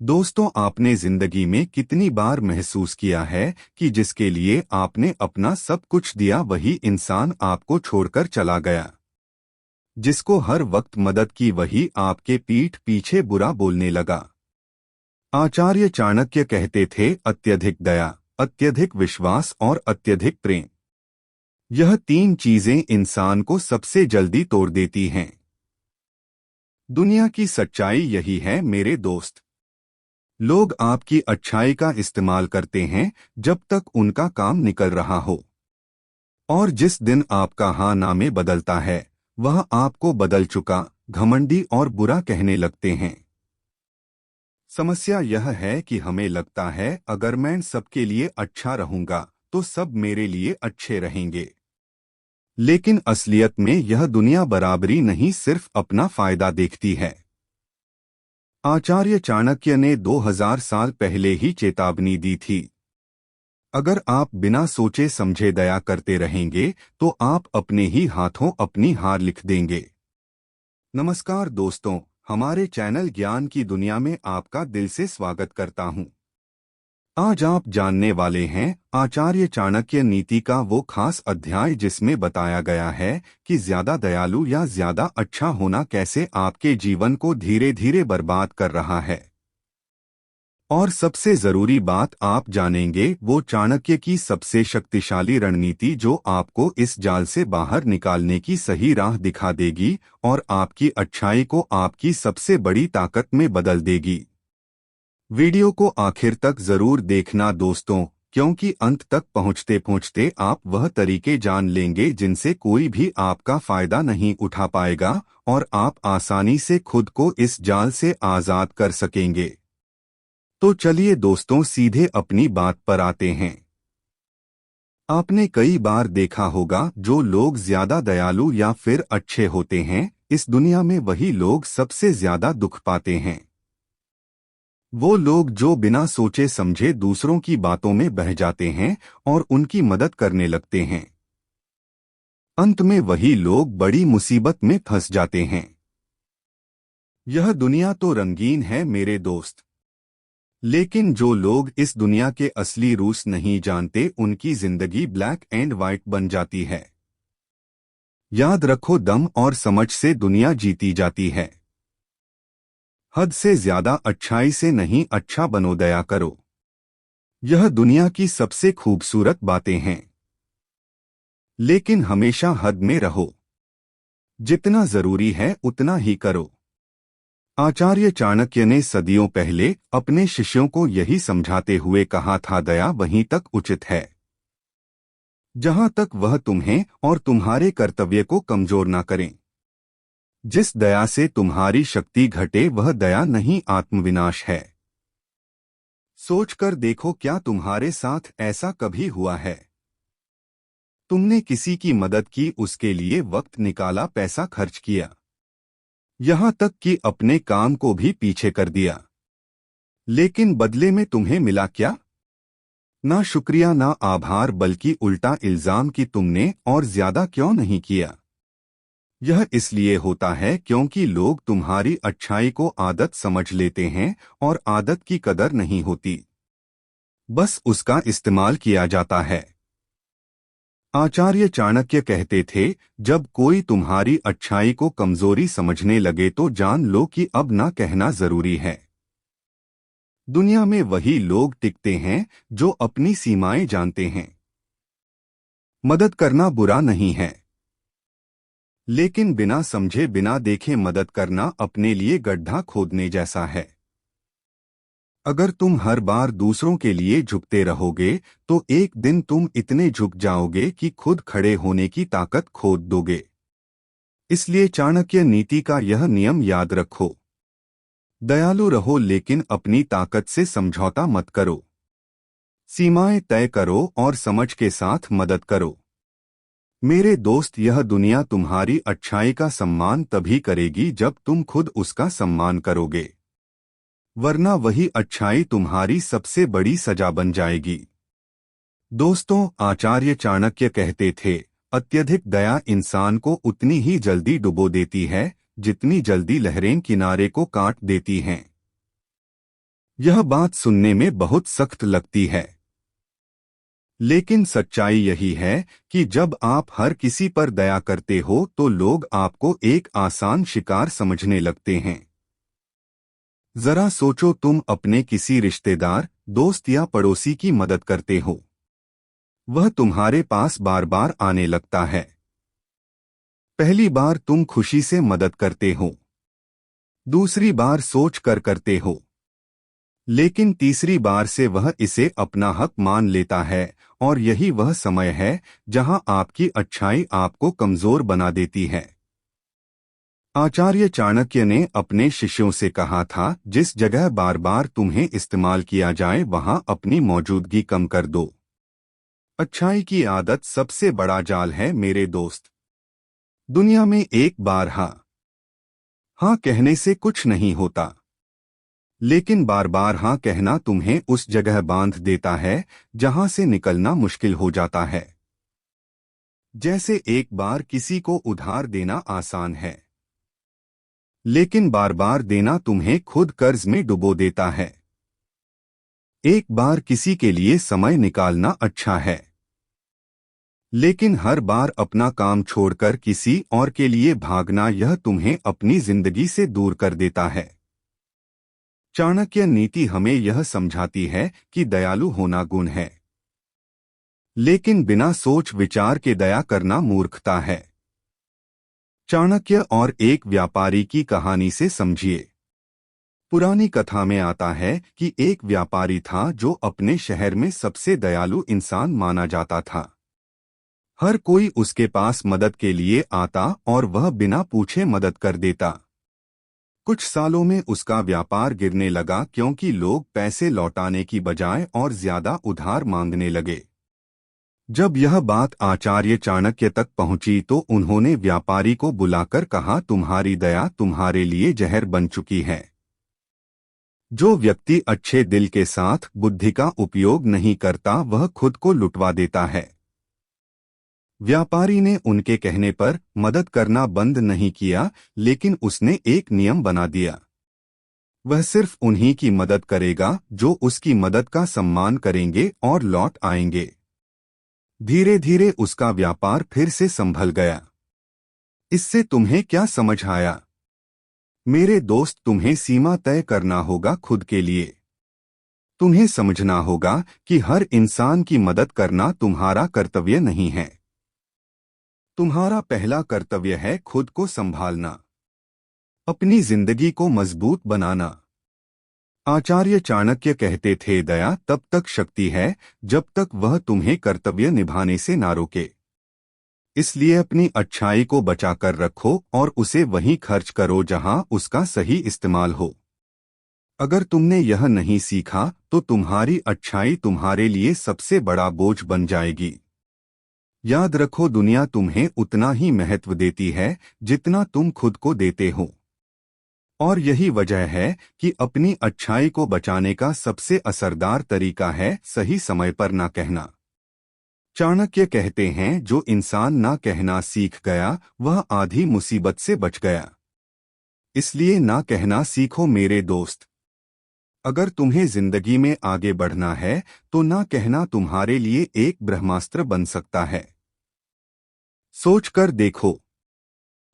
दोस्तों, आपने जिंदगी में कितनी बार महसूस किया है कि जिसके लिए आपने अपना सब कुछ दिया वही इंसान आपको छोड़कर चला गया। जिसको हर वक्त मदद की वही आपके पीठ पीछे बुरा बोलने लगा। आचार्य चाणक्य कहते थे, अत्यधिक दया, अत्यधिक विश्वास और अत्यधिक प्रेम, यह तीन चीजें इंसान को सबसे जल्दी तोड़ देती हैं। दुनिया की सच्चाई यही है मेरे दोस्त। लोग आपकी अच्छाई का इस्तेमाल करते हैं जब तक उनका काम निकल रहा हो, और जिस दिन आपका हाँ नामे बदलता है वह आपको बदल चुका, घमंडी और बुरा कहने लगते हैं। समस्या यह है कि हमें लगता है अगर मैं सबके लिए अच्छा रहूंगा तो सब मेरे लिए अच्छे रहेंगे। लेकिन असलियत में यह दुनिया बराबरी नहीं, सिर्फ अपना फायदा देखती है। आचार्य चाणक्य ने 2000 साल पहले ही चेतावनी दी थी। अगर आप बिना सोचे समझे दया करते रहेंगे तो आप अपने ही हाथों अपनी हार लिख देंगे। नमस्कार दोस्तों, हमारे चैनल ज्ञान की दुनिया में आपका दिल से स्वागत करता हूं। आज आप जानने वाले हैं आचार्य चाणक्य नीति का वो खास अध्याय जिसमें बताया गया है कि ज्यादा दयालु या ज्यादा अच्छा होना कैसे आपके जीवन को धीरे धीरे बर्बाद कर रहा है। और सबसे जरूरी बात आप जानेंगे वो चाणक्य की सबसे शक्तिशाली रणनीति जो आपको इस जाल से बाहर निकालने की सही राह दिखा देगी और आपकी अच्छाई को आपकी सबसे बड़ी ताकत में बदल देगी। वीडियो को आखिर तक जरूर देखना दोस्तों, क्योंकि अंत तक पहुंचते पहुंचते आप वह तरीके जान लेंगे जिनसे कोई भी आपका फायदा नहीं उठा पाएगा और आप आसानी से खुद को इस जाल से आजाद कर सकेंगे। तो चलिए दोस्तों, सीधे अपनी बात पर आते हैं। आपने कई बार देखा होगा जो लोग ज्यादा दयालु या फिर अच्छे होते हैं इस दुनिया में वही लोग सबसे ज्यादा दुख पाते हैं। वो लोग जो बिना सोचे समझे दूसरों की बातों में बह जाते हैं और उनकी मदद करने लगते हैं। अंत में वही लोग बड़ी मुसीबत में फंस जाते हैं। यह दुनिया तो रंगीन है मेरे दोस्त, लेकिन जो लोग इस दुनिया के असली रूस नहीं जानते उनकी जिंदगी ब्लैक एंड व्हाइट बन जाती है। याद रखो, दम और समझ से दुनिया जीती जाती है। हद से ज्यादा अच्छाई से नहीं, अच्छा बनो, दया करो। यह दुनिया की सबसे खूबसूरत बातें हैं। लेकिन हमेशा हद में रहो। जितना जरूरी है उतना ही करो। आचार्य चाणक्य ने सदियों पहले अपने शिष्यों को यही समझाते हुए कहा था, दया वहीं तक उचित है जहां तक वह तुम्हें और तुम्हारे कर्तव्य को कमजोर न करें। जिस दया से तुम्हारी शक्ति घटे वह दया नहीं, आत्मविनाश है। सोचकर देखो, क्या तुम्हारे साथ ऐसा कभी हुआ है? तुमने किसी की मदद की, उसके लिए वक्त निकाला, पैसा खर्च किया, यहां तक कि अपने काम को भी पीछे कर दिया, लेकिन बदले में तुम्हें मिला क्या? ना शुक्रिया ना आभार, बल्कि उल्टा इल्जाम कि तुमने और ज्यादा क्यों नहीं किया। यह इसलिए होता है क्योंकि लोग तुम्हारी अच्छाई को आदत समझ लेते हैं और आदत की कदर नहीं होती, बस उसका इस्तेमाल किया जाता है। आचार्य चाणक्य कहते थे, जब कोई तुम्हारी अच्छाई को कमजोरी समझने लगे तो जान लो कि अब ना कहना जरूरी है। दुनिया में वही लोग टिकते हैं जो अपनी सीमाएं जानते हैं। मदद करना बुरा नहीं है, लेकिन बिना समझे बिना देखे मदद करना अपने लिए गड्ढा खोदने जैसा है। अगर तुम हर बार दूसरों के लिए झुकते रहोगे तो एक दिन तुम इतने झुक जाओगे कि खुद खड़े होने की ताकत खो दोगे। इसलिए चाणक्य नीति का यह नियम याद रखो, दयालु रहो लेकिन अपनी ताकत से समझौता मत करो। सीमाएं तय करो और समझ के साथ मदद करो। मेरे दोस्त, यह दुनिया तुम्हारी अच्छाई का सम्मान तभी करेगी जब तुम खुद उसका सम्मान करोगे, वरना वही अच्छाई तुम्हारी सबसे बड़ी सजा बन जाएगी। दोस्तों, आचार्य चाणक्य कहते थे, अत्यधिक दया इंसान को उतनी ही जल्दी डुबो देती है जितनी जल्दी लहरें किनारे को काट देती हैं। यह बात सुनने में बहुत सख्त लगती है, लेकिन सच्चाई यही है कि जब आप हर किसी पर दया करते हो तो लोग आपको एक आसान शिकार समझने लगते हैं। जरा सोचो, तुम अपने किसी रिश्तेदार, दोस्त या पड़ोसी की मदद करते हो। वह तुम्हारे पास बार बार आने लगता है। पहली बार तुम खुशी से मदद करते हो, दूसरी बार सोच कर करते हो, लेकिन तीसरी बार से वह इसे अपना हक मान लेता है। और यही वह समय है जहां आपकी अच्छाई आपको कमजोर बना देती है। आचार्य चाणक्य ने अपने शिष्यों से कहा था, जिस जगह बार बार तुम्हें इस्तेमाल किया जाए वहां अपनी मौजूदगी कम कर दो। अच्छाई की आदत सबसे बड़ा जाल है मेरे दोस्त। दुनिया में एक बार हाँ कहने से कुछ नहीं होता, लेकिन बार बार हाँ कहना तुम्हें उस जगह बांध देता है जहां से निकलना मुश्किल हो जाता है। जैसे एक बार किसी को उधार देना आसान है, लेकिन बार बार देना तुम्हें खुद कर्ज में डुबो देता है। एक बार किसी के लिए समय निकालना अच्छा है, लेकिन हर बार अपना काम छोड़कर किसी और के लिए भागना यह तुम्हें अपनी जिंदगी से दूर कर देता है। चाणक्य नीति हमें यह समझाती है कि दयालु होना गुण है, लेकिन बिना सोच विचार के दया करना मूर्खता है। चाणक्य और एक व्यापारी की कहानी से समझिए। पुरानी कथा में आता है कि एक व्यापारी था जो अपने शहर में सबसे दयालु इंसान माना जाता था। हर कोई उसके पास मदद के लिए आता और वह बिना पूछे मदद कर देता। कुछ सालों में उसका व्यापार गिरने लगा क्योंकि लोग पैसे लौटाने की बजाय और ज्यादा उधार मांगने लगे। जब यह बात आचार्य चाणक्य तक पहुंची तो उन्होंने व्यापारी को बुलाकर कहा, तुम्हारी दया तुम्हारे लिए जहर बन चुकी है। जो व्यक्ति अच्छे दिल के साथ बुद्धि का उपयोग नहीं करता वह खुद को लुटवा देता है। व्यापारी ने उनके कहने पर मदद करना बंद नहीं किया, लेकिन उसने एक नियम बना दिया। वह सिर्फ उन्हीं की मदद करेगा जो उसकी मदद का सम्मान करेंगे और लौट आएंगे। धीरे धीरे उसका व्यापार फिर से संभल गया। इससे तुम्हें क्या समझ आया? मेरे दोस्त, तुम्हें सीमा तय करना होगा खुद के लिए। तुम्हें समझना होगा कि हर इंसान की मदद करना तुम्हारा कर्तव्य नहीं है। तुम्हारा पहला कर्तव्य है खुद को संभालना, अपनी जिंदगी को मजबूत बनाना। आचार्य चाणक्य कहते थे, दया तब तक शक्ति है जब तक वह तुम्हें कर्तव्य निभाने से ना रोके। इसलिए अपनी अच्छाई को बचाकर रखो और उसे वहीं खर्च करो जहां उसका सही इस्तेमाल हो। अगर तुमने यह नहीं सीखा तो तुम्हारी अच्छाई तुम्हारे लिए सबसे बड़ा बोझ बन जाएगी। याद रखो, दुनिया तुम्हें उतना ही महत्व देती है जितना तुम खुद को देते हो। और यही वजह है कि अपनी अच्छाई को बचाने का सबसे असरदार तरीका है सही समय पर ना कहना। चाणक्य कहते हैं, जो इंसान ना कहना सीख गया वह आधी मुसीबत से बच गया। इसलिए ना कहना सीखो मेरे दोस्त। अगर तुम्हें जिंदगी में आगे बढ़ना है तो ना कहना तुम्हारे लिए एक ब्रह्मास्त्र बन सकता है। सोचकर देखो,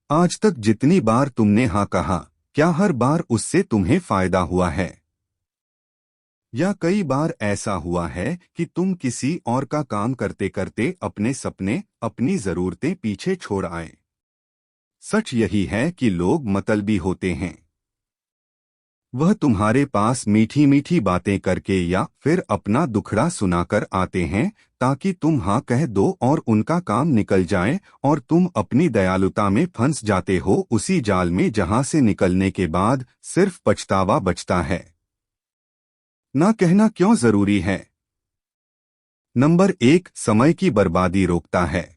आज तक जितनी बार तुमने हाँ कहा, क्या हर बार उससे तुम्हें फायदा हुआ है? या कई बार ऐसा हुआ है कि तुम किसी और का काम करते करते अपने सपने, अपनी जरूरतें पीछे छोड़ आए? सच यही है कि लोग मतलबी होते हैं। वह तुम्हारे पास मीठी मीठी बातें करके या फिर अपना दुखड़ा सुनाकर आते हैं ताकि तुम हाँ कह दो और उनका काम निकल जाए, और तुम अपनी दयालुता में फंस जाते हो उसी जाल में जहां से निकलने के बाद सिर्फ पछतावा बचता है। ना कहना क्यों जरूरी है? नंबर 1, समय की बर्बादी रोकता है।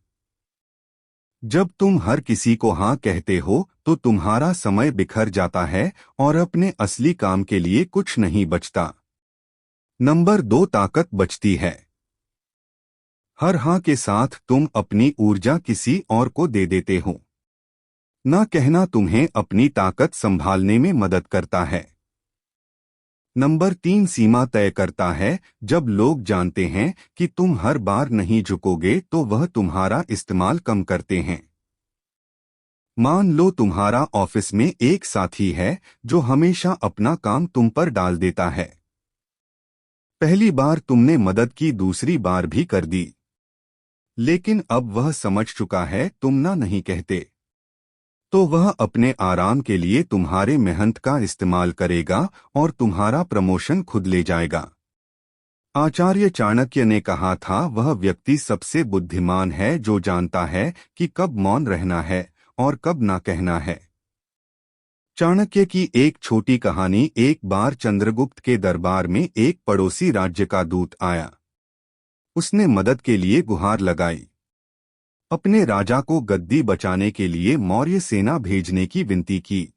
जब तुम हर किसी को हाँ कहते हो तो तुम्हारा समय बिखर जाता है और अपने असली काम के लिए कुछ नहीं बचता। नंबर 2, ताकत बचती है। हर हाँ के साथ तुम अपनी ऊर्जा किसी और को दे देते हो। ना कहना तुम्हें अपनी ताकत संभालने में मदद करता है। नंबर 3 सीमा तय करता है। जब लोग जानते हैं कि तुम हर बार नहीं झुकोगे तो वह तुम्हारा इस्तेमाल कम करते हैं। मान लो तुम्हारा ऑफिस में एक साथी है जो हमेशा अपना काम तुम पर डाल देता है। पहली बार तुमने मदद की, दूसरी बार भी कर दी, लेकिन अब वह समझ चुका है तुम ना नहीं कहते, तो वह अपने आराम के लिए तुम्हारे मेहनत का इस्तेमाल करेगा और तुम्हारा प्रमोशन खुद ले जाएगा। आचार्य चाणक्य ने कहा था, वह व्यक्ति सबसे बुद्धिमान है जो जानता है कि कब मौन रहना है और कब ना कहना है। चाणक्य की एक छोटी कहानी। एक बार चंद्रगुप्त के दरबार में एक पड़ोसी राज्य का दूत आया। उसने मदद के लिए गुहार लगाई। अपने राजा को गद्दी बचाने के लिए मौर्य सेना भेजने की विनती की।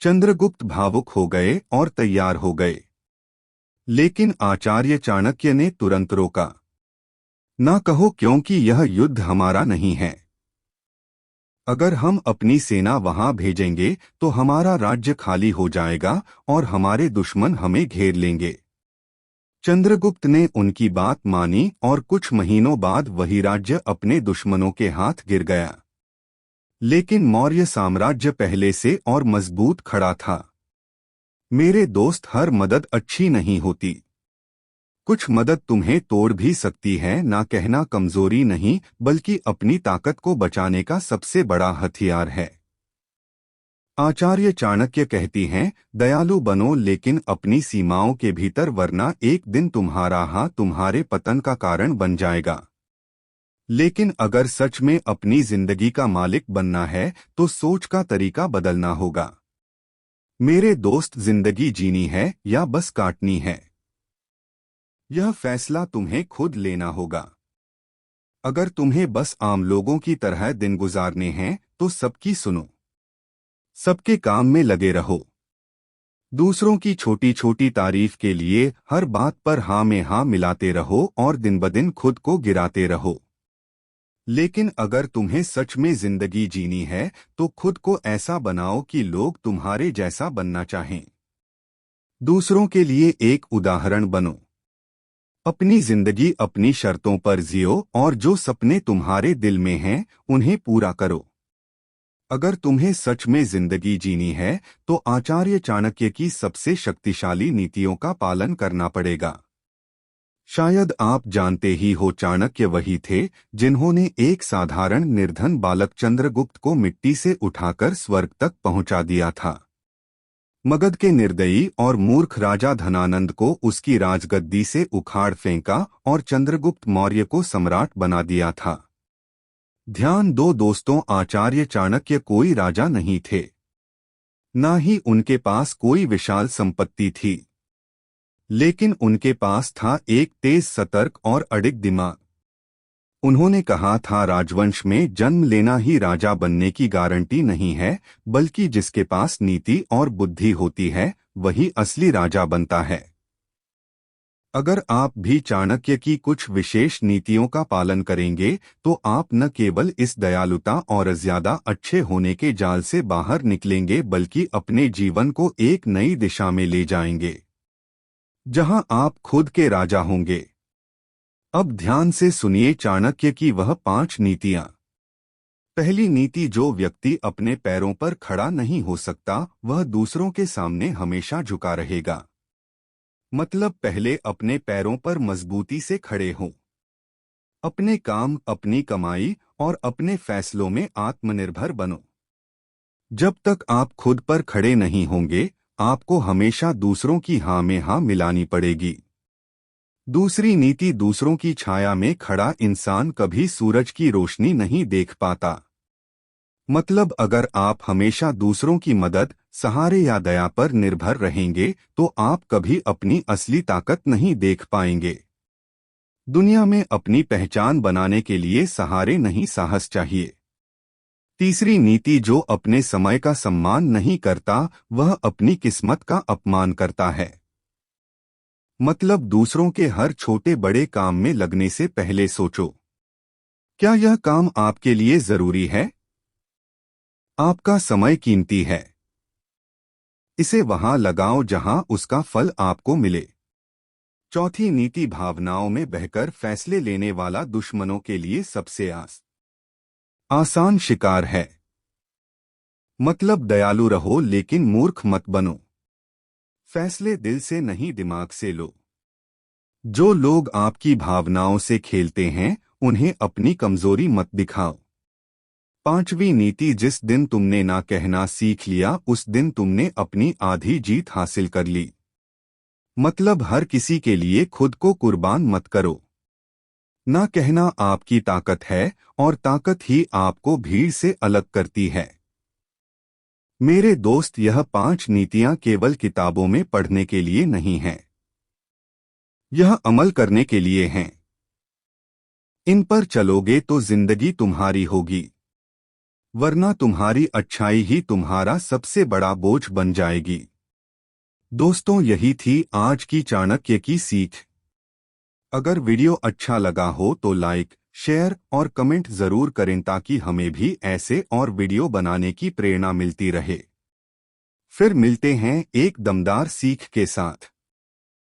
चंद्रगुप्त भावुक हो गए और तैयार हो गए, लेकिन आचार्य चाणक्य ने तुरंत रोका। ना कहो, क्योंकि यह युद्ध हमारा नहीं है। अगर हम अपनी सेना वहां भेजेंगे तो हमारा राज्य खाली हो जाएगा और हमारे दुश्मन हमें घेर लेंगे। चंद्रगुप्त ने उनकी बात मानी और कुछ महीनों बाद वही राज्य अपने दुश्मनों के हाथ गिर गया। लेकिन मौर्य साम्राज्य पहले से और मजबूत खड़ा था। मेरे दोस्त, हर मदद अच्छी नहीं होती। कुछ मदद तुम्हें तोड़ भी सकती है। ना कहना कमजोरी नहीं, बल्कि अपनी ताकत को बचाने का सबसे बड़ा हथियार है। आचार्य चाणक्य कहती हैं, दयालु बनो लेकिन अपनी सीमाओं के भीतर, वरना एक दिन तुम्हारा हाथ तुम्हारे पतन का कारण बन जाएगा। लेकिन अगर सच में अपनी जिंदगी का मालिक बनना है तो सोच का तरीका बदलना होगा। मेरे दोस्त, जिंदगी जीनी है या बस काटनी है, यह फैसला तुम्हें खुद लेना होगा। अगर तुम्हें बस आम लोगों की तरह दिन गुजारने हैं तो सबकी सुनो, सबके काम में लगे रहो, दूसरों की छोटी छोटी तारीफ के लिए हर बात पर हाँ में हाँ मिलाते रहो और दिन ब दिन खुद को गिराते रहो। लेकिन अगर तुम्हें सच में जिंदगी जीनी है तो खुद को ऐसा बनाओ कि लोग तुम्हारे जैसा बनना चाहें। दूसरों के लिए एक उदाहरण बनो। अपनी जिंदगी अपनी शर्तों पर जियो और जो सपने तुम्हारे दिल में हैं उन्हें पूरा करो। अगर तुम्हें सच में जिंदगी जीनी है तो आचार्य चाणक्य की सबसे शक्तिशाली नीतियों का पालन करना पड़ेगा। शायद आप जानते ही हो, चाणक्य वही थे जिन्होंने एक साधारण निर्धन बालक चंद्रगुप्त को मिट्टी से उठाकर स्वर्ग तक पहुंचा दिया था। मगध के निर्दयी और मूर्ख राजा धनानंद को उसकी राजगद्दी से उखाड़ फेंका और चंद्रगुप्त मौर्य को सम्राट बना दिया था। ध्यान दो दोस्तों, आचार्य चाणक्य कोई राजा नहीं थे, ना ही उनके पास कोई विशाल संपत्ति थी, लेकिन उनके पास था एक तेज, सतर्क और अडिग दिमाग। उन्होंने कहा था, राजवंश में जन्म लेना ही राजा बनने की गारंटी नहीं है, बल्कि जिसके पास नीति और बुद्धि होती है वही असली राजा बनता है। अगर आप भी चाणक्य की कुछ विशेष नीतियों का पालन करेंगे तो आप न केवल इस दयालुता और ज्यादा अच्छे होने के जाल से बाहर निकलेंगे, बल्कि अपने जीवन को एक नई दिशा में ले जाएंगे जहां आप खुद के राजा होंगे। अब ध्यान से सुनिए चाणक्य की वह 5 नीतियां। पहली नीति, जो व्यक्ति अपने पैरों पर खड़ा नहीं हो सकता वह दूसरों के सामने हमेशा झुका रहेगा। मतलब पहले अपने पैरों पर मजबूती से खड़े हों। अपने काम, अपनी कमाई और अपने फैसलों में आत्मनिर्भर बनो। जब तक आप खुद पर खड़े नहीं होंगे आपको हमेशा दूसरों की हाँ में हाँ मिलानी पड़ेगी। दूसरी नीति, दूसरों की छाया में खड़ा इंसान कभी सूरज की रोशनी नहीं देख पाता। मतलब अगर आप हमेशा दूसरों की मदद, सहारे या दया पर निर्भर रहेंगे तो आप कभी अपनी असली ताकत नहीं देख पाएंगे। दुनिया में अपनी पहचान बनाने के लिए सहारे नहीं, साहस चाहिए। तीसरी नीति, जो अपने समय का सम्मान नहीं करता वह अपनी किस्मत का अपमान करता है। मतलब दूसरों के हर छोटे बड़े काम में लगने से पहले सोचो, क्या यह काम आपके लिए जरूरी है? आपका समय कीमती है। इसे वहां लगाओ जहां उसका फल आपको मिले। चौथी नीति, भावनाओं में बहकर फैसले लेने वाला दुश्मनों के लिए सबसे आसान शिकार है। मतलब दयालु रहो लेकिन मूर्ख मत बनो। फैसले दिल से नहीं दिमाग से लो। जो लोग आपकी भावनाओं से खेलते हैं उन्हें अपनी कमजोरी मत दिखाओ। पांचवी नीति, जिस दिन तुमने ना कहना सीख लिया उस दिन तुमने अपनी आधी जीत हासिल कर ली। मतलब हर किसी के लिए खुद को कुर्बान मत करो। ना कहना आपकी ताकत है और ताकत ही आपको भीड़ से अलग करती है। मेरे दोस्त, यह 5 नीतियां केवल किताबों में पढ़ने के लिए नहीं हैं। यह अमल करने के लिए हैं। इन पर चलोगे तो जिंदगी तुम्हारी होगी, वरना तुम्हारी अच्छाई ही तुम्हारा सबसे बड़ा बोझ बन जाएगी। दोस्तों, यही थी आज की चाणक्य की सीख। अगर वीडियो अच्छा लगा हो तो लाइक, शेयर और कमेंट जरूर करें ताकि हमें भी ऐसे और वीडियो बनाने की प्रेरणा मिलती रहे। फिर मिलते हैं एक दमदार सीख के साथ।